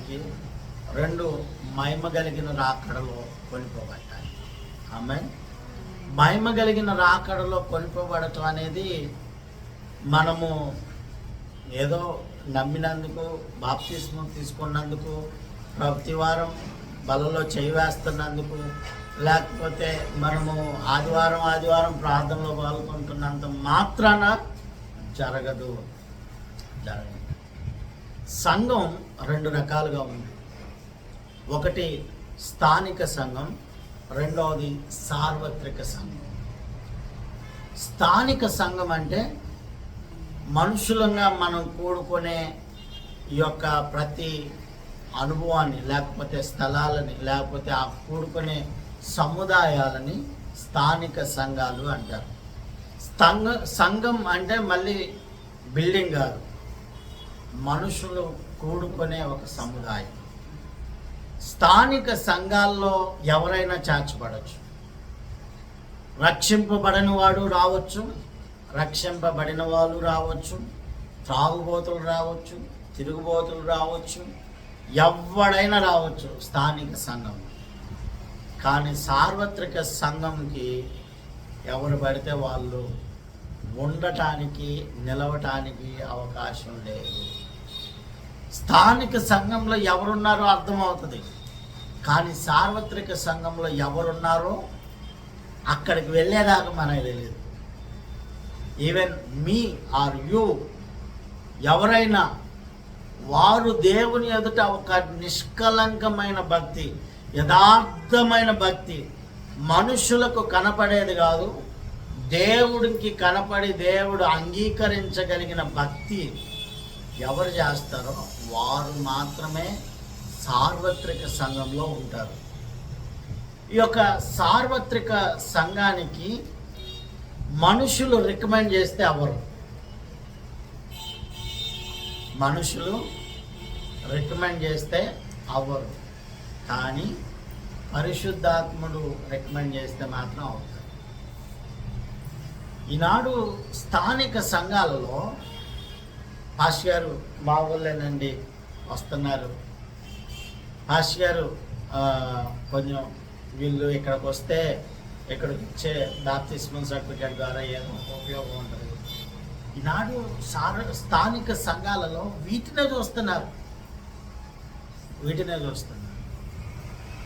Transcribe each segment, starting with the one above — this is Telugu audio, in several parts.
సంఘానికి రెండు మహిమ కలిగిన రాకడలో కొనిపోబడ్డాయి. ఆమె మహిమ కలిగిన రాకడలో కొనిపోబడటం అనేది మనము ఏదో నమ్మినందుకు, బాప్తిస్మం తీసుకున్నందుకు, ప్రతి వారం బలలో చేయి వేస్తున్నందుకు, లేకపోతే మనము ఆదివారం ప్రార్థనలో పాల్గొంటున్నంత మాత్రాన జరగదు. సంఘం రెండు రకాలుగా ఉంది. ఒకటి స్థానిక సంఘం, రెండవది సార్వత్రిక సంఘం. స్థానిక సంఘం అంటే మనుషులంగా మనం కూడుకునే ఈ యొక్క ప్రతి అనుభవాన్ని, లేకపోతే స్థలాలని, లేకపోతే ఆ కూడుకునే సముదాయాలని స్థానిక సంఘాలు అంటారు. సంఘం అంటే మళ్ళీ బిల్డింగ్ కాదు, మనుషులు కూడుకునే ఒక సముదాయం. స్థానిక సంఘాల్లో ఎవరైనా చేర్చబడచ్చు. రక్షింపబడని వాడు రావచ్చు, రక్షింపబడిన వాళ్ళు రావచ్చు, త్రాగుబోతులు రావచ్చు, తిరుగుబోతులు రావచ్చు, ఎవడైనా రావచ్చు స్థానిక సంఘం. కానీ సార్వత్రిక సంఘంకి ఎవరు పడితే వాళ్ళు ఉండటానికి, నిలవటానికి అవకాశం లేదు. స్థానిక సంఘంలో ఎవరున్నారో అర్థమవుతుంది, కానీ సార్వత్రిక సంఘంలో ఎవరున్నారో అక్కడికి వెళ్ళేదాకా మనకు తెలియదు. ఈవెన్ మీ ఆర్ యూ, ఎవరైనా వారు దేవుని ఎదుట ఒక నిష్కలంకమైన భక్తి, యథార్థమైన భక్తి, మనుషులకు కనపడేది కాదు, దేవుడికి కనపడి దేవుడు అంగీకరించగలిగిన భక్తి ఎవరు చేస్తారో వారు మాత్రమే సార్వత్రిక సంఘంలో ఉంటారు. ఈ యొక్క సార్వత్రిక సంఘానికి మనుషులు రికమెండ్ చేస్తే అవ్వరు. మనుషులు రికమెండ్ చేస్తే అవ్వరు, కానీ పరిశుద్ధాత్ముడు రికమెండ్ చేస్తే మాత్రం అవుతారు. ఈనాడు స్థానిక సంఘాలలో పాష్ గారు మా ఊళ్ళేనండి వస్తున్నారు, పాష్ గారు కొంచెం వీళ్ళు ఇక్కడికి వస్తే ఇక్కడికి ఇచ్చే బాప్తిస్మం సర్టిఫికేట్ ద్వారా ఏదో ఉపయోగం ఉంటుంది. ఈనాడు స్థానిక సంఘాలలో వీటినే చూస్తున్నారు.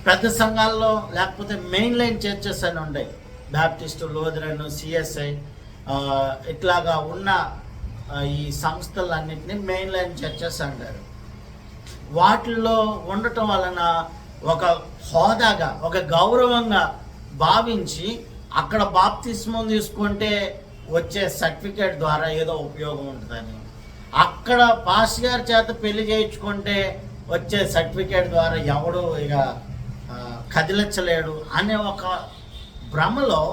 పెద్ద సంఘాల్లో లేకపోతే మెయిన్ లైన్ చర్చెస్ అని ఉంటాయి, బ్యాప్టిస్టు, లూథరన్, సిఎస్ఐ, ఇట్లాగా ఉన్న ఈ సంస్థలన్నింటినీ మెయిన్ లైన్ చర్చెస్ అంటారు. వాటిల్లో ఉండటం వలన ఒక హోదాగా, ఒక గౌరవంగా భావించి అక్కడ బాప్తిస్మం తీసుకుంటే వచ్చే సర్టిఫికేట్ ద్వారా ఏదో ఉపయోగం ఉంటుందని, అక్కడ పాస్ గారి చేత పెళ్లి చేయించుకుంటే వచ్చే సర్టిఫికేట్ ద్వారా ఎవడు ఇక కదిలించలేడు అనే ఒక భ్రమలో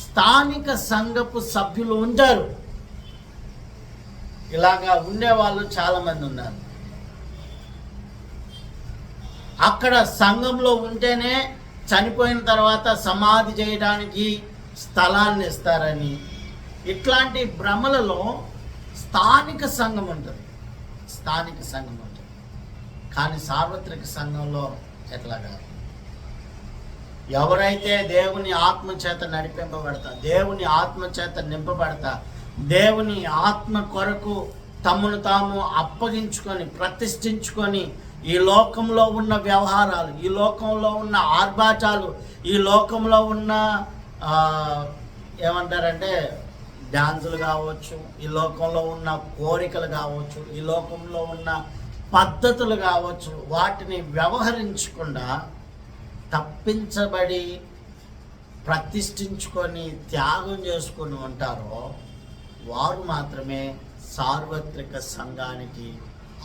స్థానిక సంఘపు సభ్యులు ఉంటారు. ఇలాగా ఉండేవాళ్ళు చాలామంది ఉన్నారు. అక్కడ సంఘంలో ఉంటేనే చనిపోయిన తర్వాత సమాధి చేయడానికి స్థలాన్ని ఇస్తారని, ఇట్లాంటి భ్రమలలో స్థానిక సంఘం ఉంటుంది. కానీ సార్వత్రిక సంఘంలో ఎట్లాగా ఎవరైతే దేవుని ఆత్మ చేత నడిపింపబడతా, దేవుని ఆత్మ చేత నింపబడతా, దేవుని ఆత్మ కొరకు తమను తాము అప్పగించుకొని ప్రతిష్ఠించుకొని ఈ లోకంలో ఉన్న వ్యవహారాలు, ఈ లోకంలో ఉన్న ఆర్భాటాలు, ఈ లోకంలో ఉన్న ఏమంటారంటే డాన్సులు కావచ్చు, ఈ లోకంలో ఉన్న కోరికలు కావచ్చు, ఈ లోకంలో ఉన్న పద్ధతులు కావచ్చు, వాటిని వ్యవహరించకుండా తప్పించబడి ప్రతిష్ఠించుకొని త్యాగం చేసుకొని ఉంటారో వారు మాత్రమే సార్వత్రిక సంఘానికి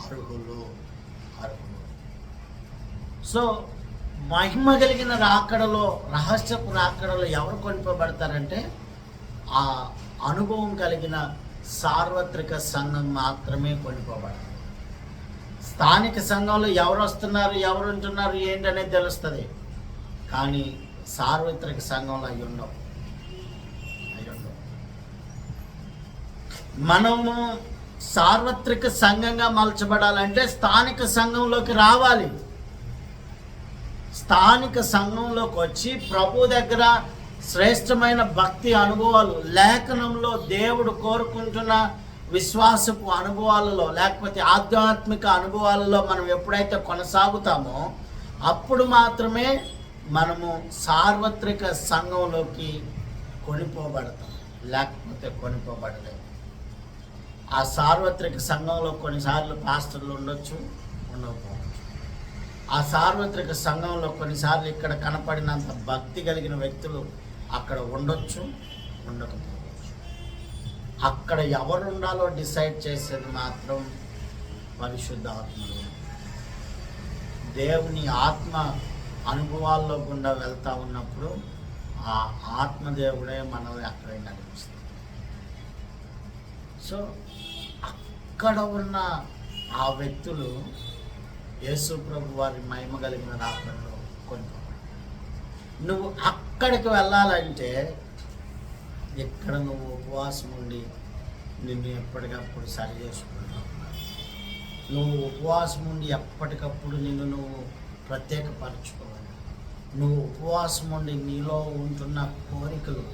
అర్హులు. సో మహిమ కలిగిన రాకడలో, రహస్యపు రాకడలో ఎవరు కొనిపోబడతారంటే ఆ అనుభవం కలిగిన సార్వత్రిక సంఘం మాత్రమే కొనిపోబడతారు. స్థానిక సంఘంలో ఎవరు వస్తున్నారు, ఎవరు ఉంటున్నారు ఏంటనేది తెలుస్తుంది, కానీ సార్వత్రిక సంఘంలో అవి ఉండవు. మనము సార్వత్రిక సంఘంగా మలచబడాలంటే స్థానిక సంఘంలోకి రావాలి. స్థానిక సంఘంలోకి వచ్చి ప్రభు దగ్గర శ్రేష్టమైన భక్తి అనుభవాలు, లేఖనంలో దేవుడు కోరుకుంటున్న విశ్వాసపు అనుభవాలలో, లేకపోతే ఆధ్యాత్మిక అనుభవాలలో మనం ఎప్పుడైతే కొనసాగుతామో అప్పుడు మాత్రమే మనము సార్వత్రిక సంఘంలోకి కొనిపోబడతాం, లేకపోతే కొనిపోబడలేము. ఆ సార్వత్రిక సంఘంలో కొన్నిసార్లు పాస్టర్లు ఉండొచ్చు, ఉండకపోవచ్చు. ఆ సార్వత్రిక సంఘంలో కొన్నిసార్లు ఇక్కడ కనపడినంత భక్తి కలిగిన వ్యక్తులు అక్కడ ఉండొచ్చు, ఉండకపోవచ్చు. అక్కడ ఎవరు ఉండాలో డిసైడ్ చేసేది మాత్రం పరిశుద్ధాత్ముడు. దేవుని ఆత్మ అనుభవాల్లో గుండా వెళ్తూ ఉన్నప్పుడు ఆ ఆత్మదేవుడే మనల్ని అక్కడే నడిపిస్తుంది. సో అక్కడ ఉన్న ఆ వ్యక్తులు యేసు ప్రభు వారి మహిమ కలిగిన రాకడలో కొనుక్కోవాలి. నువ్వు అక్కడికి వెళ్ళాలంటే ఇక్కడ నువ్వు ఉపవాసం ఉండి నిన్ను ఎప్పటికప్పుడు సరి చేసుకుంటావు. నువ్వు ఉపవాసం ఉండి ఎప్పటికప్పుడు నిన్ను నువ్వు ప్రత్యేకపరచుకోవాలి. నువ్వు ఉపవాసం ఉండి నీలో ఉంటున్న కోరికలు,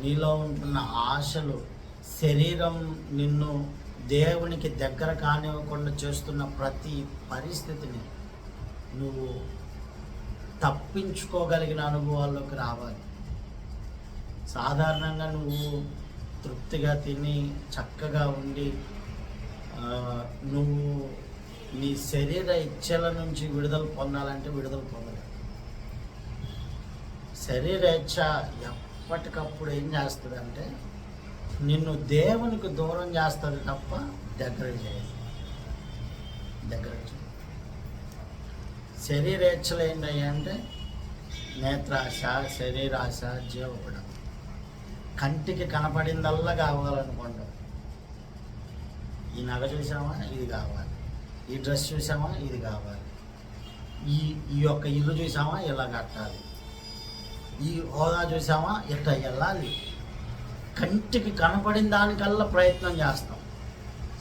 నీలో ఉంటున్న ఆశలు, శరీరం నిన్ను దేవునికి దగ్గర కానివ్వకుండా చేస్తున్న ప్రతి పరిస్థితిని నువ్వు తప్పించుకోగలిగిన అనుభవాల్లోకి రావాలి. సాధారణంగా నువ్వు తృప్తిగా తిని చక్కగా ఉండి నువ్వు నీ శరీర ఇచ్ఛల నుంచి విడుదల పొందాలంటే విడుదల పొందలేవు. శరీర ఇచ్ఛ ఎప్పటికప్పుడు ఏం చేస్తుంది అంటే నిన్ను దేవునికి దూరం చేస్తుంది తప్ప దగ్గర చేయదు. శరీరేచ్ఛలు ఏంటయ్యా అంటే నేత్రాశ, శరీరాశ, జీవపడం. కంటికి కనపడిందల్లా కావాలనుకోండి. ఈ నగ చూసామా ఇది కావాలి, ఈ డ్రెస్ చూసామా ఇది కావాలి, ఈ యొక్క ఇల్లు చూసామా ఇలా కట్టాలి, ఈ హోదా చూసామా ఇట్లా వెళ్ళాలి. కంటికి కనపడిన దానికల్లా ప్రయత్నం చేస్తాం.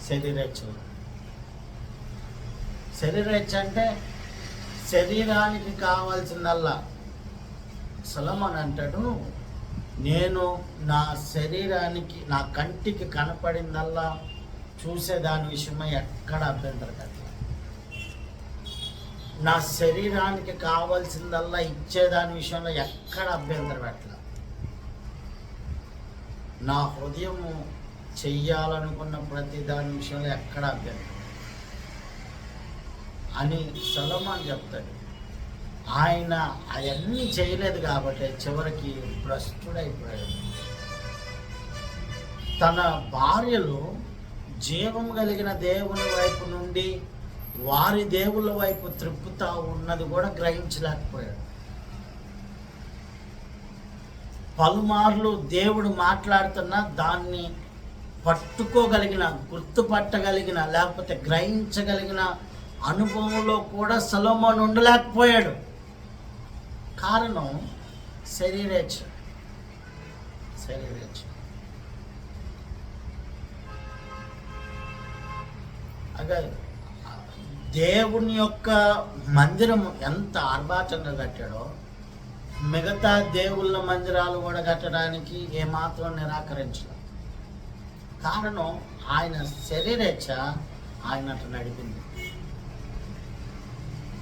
శరీరేచ్ఛ అంటే శరీరానికి కావాల్సిందల్లా. సొలొమోను అంటాడు, నేను నా శరీరానికి, నా కంటికి కనపడిందల్లా చూసేదాని విషయమై ఎక్కడ అభ్యంతరం కట్ల. నా శరీరానికి కావాల్సిందల్లా ఇచ్చేదాని విషయంలో ఎక్కడ అభ్యంతరం పెట్టల. నా హృదయము చెయ్యాలనుకున్న ప్రతి దాని విషయంలో ఎక్కడ అభ్యంతరం అని సొలొమోను చెప్తాడు. ఆయన అవన్నీ చేయలేదు కాబట్టి చివరికి భ్రష్టుడైపోయాడు. తన భార్యలు జీవం కలిగిన దేవుని వైపు నుండి వారి దేవుళ్ళ వైపు త్రిప్పుతా ఉన్నది కూడా గ్రహించలేకపోయాడు. పలుమార్లు దేవుడు మాట్లాడుతున్నా దాన్ని పట్టుకోగలిగిన, గుర్తుపట్టగలిగిన, లేకపోతే గ్రహించగలిగిన అనుభవంలో కూడా సొలొమోను ఉండలేకపోయాడు. కారణం శరీరేచ్ఛ. అదే దేవుని యొక్క మందిరం ఎంత ఆర్భాటంగా కట్టాడో మిగతా దేవుళ్ళ మందిరాలు కూడా కట్టడానికి ఏమాత్రం నిరాకరించలేదు. కారణం ఆయన శరీరేచ్ఛ ఆయన అట్లా నడిపింది.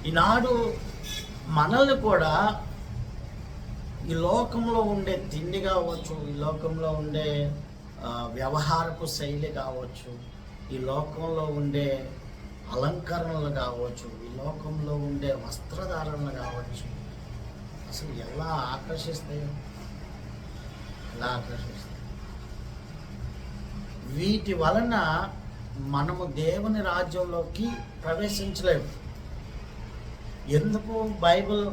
ఈనాడు మనల్ని కూడా ఈ లోకంలో ఉండే తిండి కావచ్చు, ఈ లోకంలో ఉండే వ్యవహారపు శైలి కావచ్చు, ఈ లోకంలో ఉండే అలంకరణలు కావచ్చు, ఈ లోకంలో ఉండే వస్త్రధారణలు కావచ్చు, అసలు ఎలా ఆకర్షిస్తాయి. వీటి వలన మనము దేవుని రాజ్యంలోకి ప్రవేశించలేము. ఎందుకు బైబిల్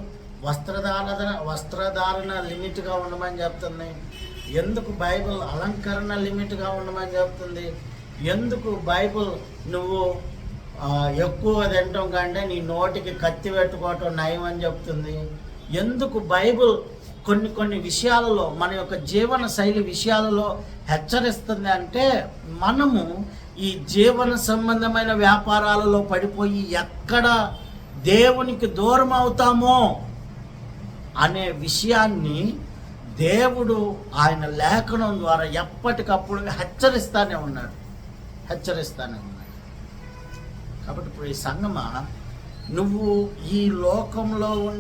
వస్త్రధారణ లిమిట్గా ఉండమని చెప్తుంది? ఎందుకు బైబిల్ అలంకరణ లిమిట్గా ఉండమని చెప్తుంది? ఎందుకు బైబిల్ నువ్వు ఎక్కువ తినటం కంటే నీ నోటికి కత్తి పెట్టుకోవటం నయం అని చెప్తుంది? ఎందుకు బైబిల్ కొన్ని విషయాలలో, మన యొక్క జీవన శైలి విషయాలలో హెచ్చరిస్తుంది అంటే మనము ఈ జీవన సంబంధమైన వ్యాపారాలలో పడిపోయి ఎక్కడ దేవునికి దూరం అవుతామో అనే విషయాన్ని దేవుడు ఆయన లేఖనం ద్వారా ఎప్పటికప్పుడు హెచ్చరిస్తానే ఉన్నాడు. కాబట్టి ఇప్పుడు ఈ సంగమా, నువ్వు ఈ లోకంలో